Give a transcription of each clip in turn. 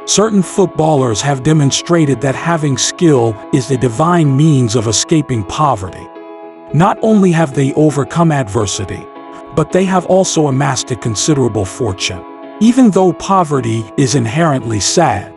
Certain footballers have demonstrated that having skill is a divine means of escaping poverty. Not only have they overcome adversity, but they have also amassed a considerable fortune. Even though poverty is inherently sad,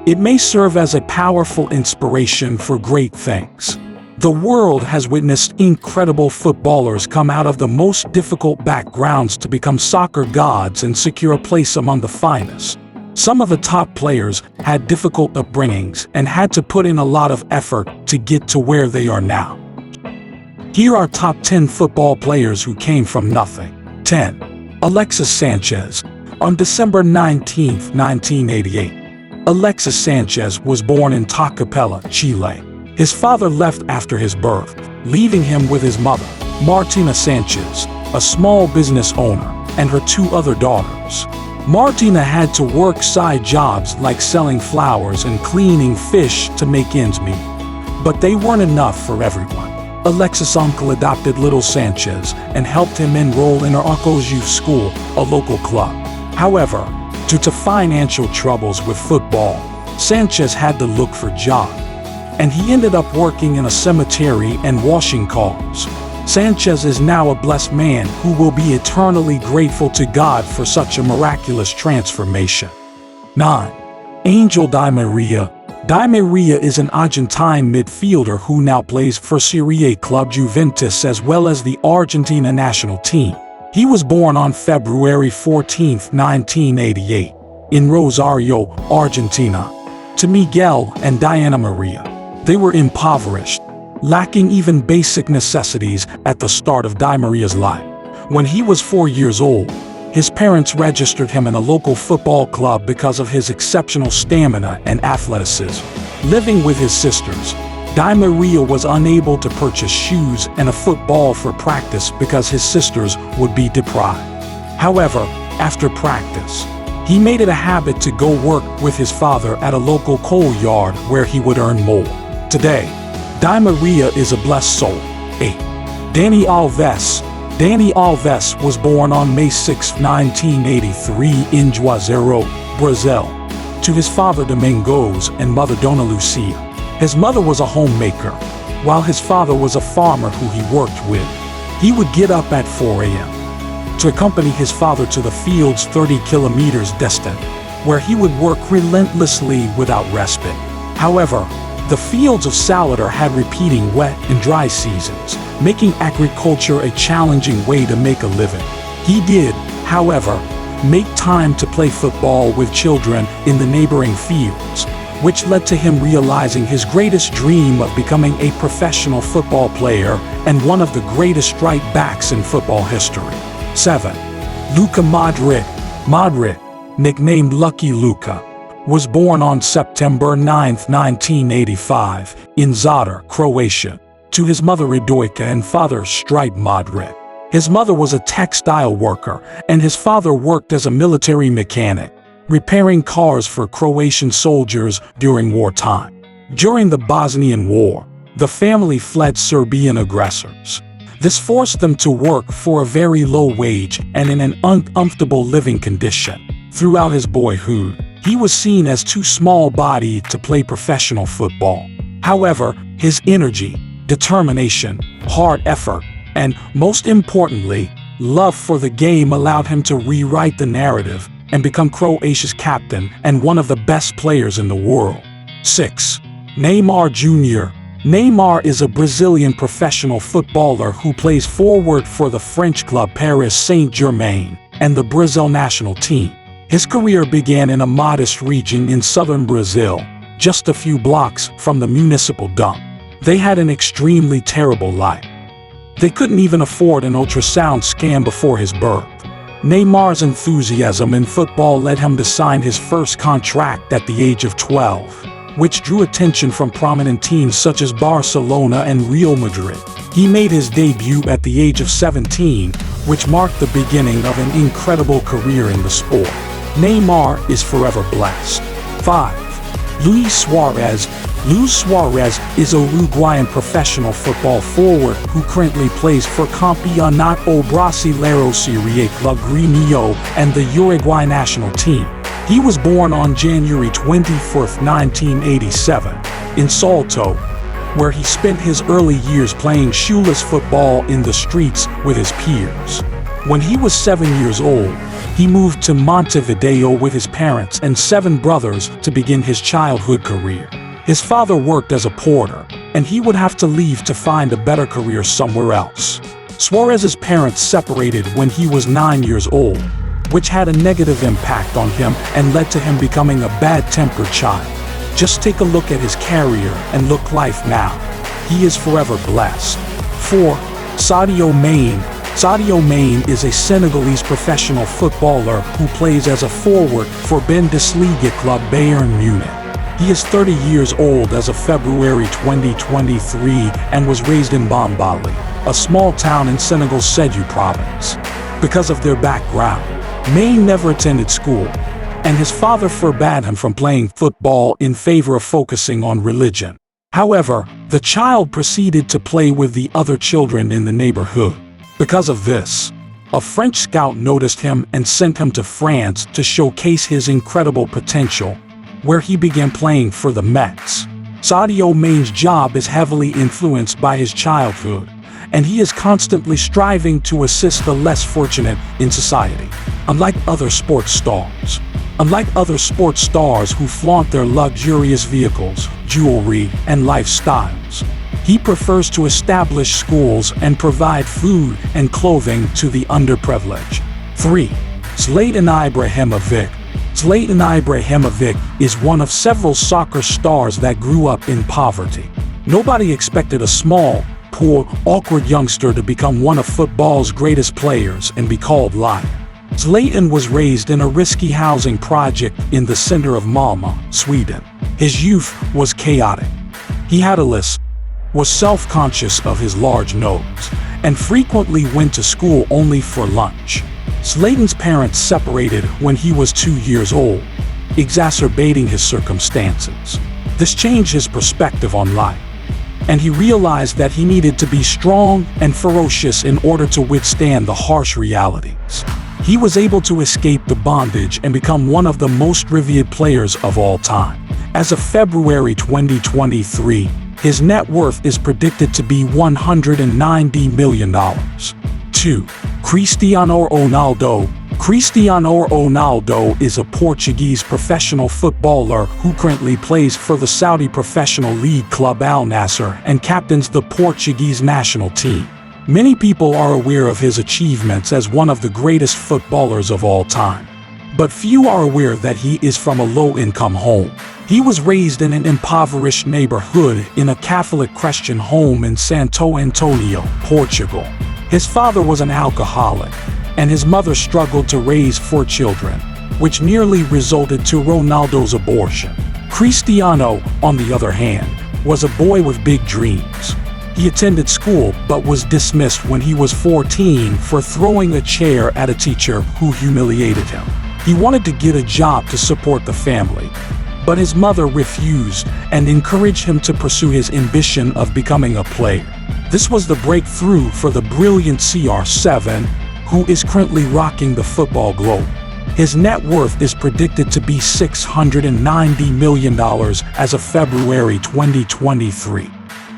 it may serve as a powerful inspiration for great things. The world has witnessed incredible footballers come out of the most difficult backgrounds to become soccer gods and secure a place among the finest. Some of the top players had difficult upbringings and had to put in a lot of effort to get to where they are now. Here are top 10 football players who came from nothing. 10. Alexis Sanchez. On December 19, 1988, Alexis Sanchez was born in Tocopilla, Chile. His father left after his birth, leaving him with his mother, Martina Sanchez, a small business owner, and her 2 other daughters. Martina had to work side jobs like selling flowers and cleaning fish to make ends meet. But they weren't enough for everyone. Alexis' uncle adopted little Sanchez and helped him enroll in her uncle's youth school, a local club. However, due to financial troubles with football, Sanchez had to look for a job, and he ended up working in a cemetery and washing cars. Sanchez is now a blessed man who will be eternally grateful to God for such a miraculous transformation. 9. Angel Di Maria. Di Maria is an Argentine midfielder who now plays for Serie A club Juventus as well as the Argentina national team. He was born on February 14, 1988, in Rosario, Argentina, to Miguel and Diana Maria. They were impoverished, lacking even basic necessities at the start of Di Maria's life. When he was 4 years old, his parents registered him in a local football club because of his exceptional stamina and athleticism. Living with his sisters, Di Maria was unable to purchase shoes and a football for practice because his sisters would be deprived. However, after practice, he made it a habit to go work with his father at a local coal yard where he would earn more. Today, Di Maria is a blessed soul. 8. Dani Alves. Dani Alves was born on May 6, 1983 in Juazeiro, Brazil, to his father Domingos and mother Dona Lucia. His mother was a homemaker, while his father was a farmer who he worked with. He would get up at 4 a.m. to accompany his father to the fields 30 kilometers distant, where he would work relentlessly without respite. However, the fields of Salvador had repeating wet and dry seasons, making agriculture a challenging way to make a living. He did, however, make time to play football with children in the neighboring fields, which led to him realizing his greatest dream of becoming a professional football player and one of the greatest right backs in football history. 7. Luka Modric. Modric, nicknamed Lucky Luka, was born on September 9, 1985, in Zadar, Croatia, to his mother Radojka and father Stripe Modric. His mother was a textile worker, and his father worked as a military mechanic, repairing cars for Croatian soldiers during wartime. During the Bosnian War, the family fled Serbian aggressors. This forced them to work for a very low wage and in an uncomfortable living condition. Throughout his boyhood, he was seen as too small-bodied to play professional football. However, his energy, determination, hard effort, and, most importantly, love for the game allowed him to rewrite the narrative and become Croatia's captain and one of the best players in the world. 6. Neymar Jr. Neymar is a Brazilian professional footballer who plays forward for the French club Paris Saint-Germain and the Brazil national team. His career began in a modest region in southern Brazil, just a few blocks from the municipal dump. They had an extremely terrible life. They couldn't even afford an ultrasound scan before his birth. Neymar's enthusiasm in football led him to sign his first contract at the age of 12, which drew attention from prominent teams such as Barcelona and Real Madrid. He made his debut at the age of 17, which marked the beginning of an incredible career in the sport. Neymar is forever blessed. 5. Luis Suarez. Luis Suarez is a Uruguayan professional football forward who currently plays for Campeonato Brasileiro Serie A Club Grêmio and the Uruguay national team. He was born on January 24, 1987, in Salto, where he spent his early years playing shoeless football in the streets with his peers. When he was 7 years old, he moved to Montevideo with his parents and 7 brothers to begin his childhood career. His father worked as a porter, and he would have to leave to find a better career somewhere else. Suarez's parents separated when he was 9 years old, which had a negative impact on him and led to him becoming a bad-tempered child. Just take a look at his career and look life now. He is forever blessed. 4. Sadio Mane. Sadio Mane is a Senegalese professional footballer who plays as a forward for Bundesliga club Bayern Munich. He is 30 years old as of February 2023 and was raised in Bambali, a small town in Senegal's Sédhiou province. Because of their background, Mane never attended school, and his father forbade him from playing football in favor of focusing on religion. However, the child proceeded to play with the other children in the neighborhood. Because of this, a French scout noticed him and sent him to France to showcase his incredible potential, where he began playing for the Mets. Sadio Mane's job is heavily influenced by his childhood, and he is constantly striving to assist the less fortunate in society. Unlike other sports stars who flaunt their luxurious vehicles, jewelry, and lifestyles, he prefers to establish schools and provide food and clothing to the underprivileged. 3. Zlatan Ibrahimovic. Zlatan Ibrahimovic is one of several soccer stars that grew up in poverty. Nobody expected a small, poor, awkward youngster to become one of football's greatest players and be called Lion. Zlatan was raised in a risky housing project in the center of Malmö, Sweden. His youth was chaotic. He had a lisp, was self-conscious of his large nose, and frequently went to school only for lunch. Zlatan's parents separated when he was 2 years old, exacerbating his circumstances. This changed his perspective on life, and he realized that he needed to be strong and ferocious in order to withstand the harsh realities. He was able to escape the bondage and become one of the most revered players of all time. As of February 2023, his net worth is predicted to be $190 million. 2. Cristiano Ronaldo. Cristiano Ronaldo is a Portuguese professional footballer who currently plays for the Saudi professional league club Al Nassr and captains the Portuguese national team. Many people are aware of his achievements as one of the greatest footballers of all time, but few are aware that he is from a low-income home. He was raised in an impoverished neighborhood in a Catholic Christian home in Santo Antonio, Portugal. His father was an alcoholic, and his mother struggled to raise 4 children, which nearly resulted to Ronaldo's abortion. Cristiano, on the other hand, was a boy with big dreams. He attended school but was dismissed when he was 14 for throwing a chair at a teacher who humiliated him. He wanted to get a job to support the family, but his mother refused and encouraged him to pursue his ambition of becoming a player. This was the breakthrough for the brilliant CR7, who is currently rocking the football globe. His net worth is predicted to be $690 million as of February 2023.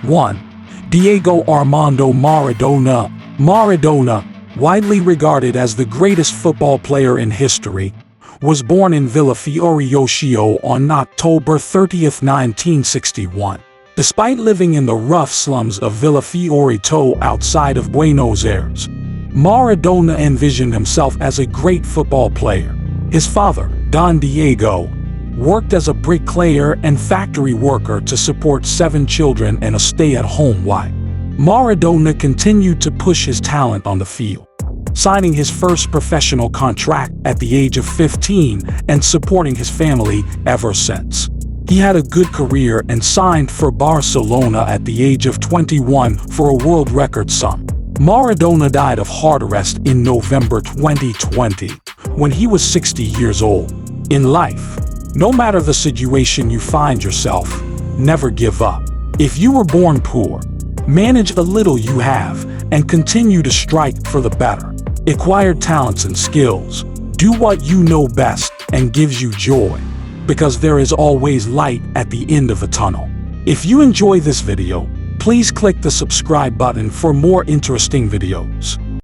1. Diego Armando Maradona. Maradona, widely regarded as the greatest football player in history, was born in Villafioriocio on October 30, 1961. Despite living in the rough slums of Villafiorito outside of Buenos Aires, Maradona envisioned himself as a great football player. His father, Don Diego, worked as a bricklayer and factory worker to support 7 children and a stay-at-home wife. Maradona continued to push his talent on the field, signing his first professional contract at the age of 15 and supporting his family ever since. He had a good career and signed for Barcelona at the age of 21 for a world record sum. Maradona died of heart arrest in November 2020, when he was 60 years old. In life, no matter the situation you find yourself, never give up. If you were born poor, manage the little you have and continue to strive for the better. Acquire talents and skills. Do what you know best and gives you joy, because there is always light at the end of the tunnel. If you enjoy this video, please click the subscribe button for more interesting videos.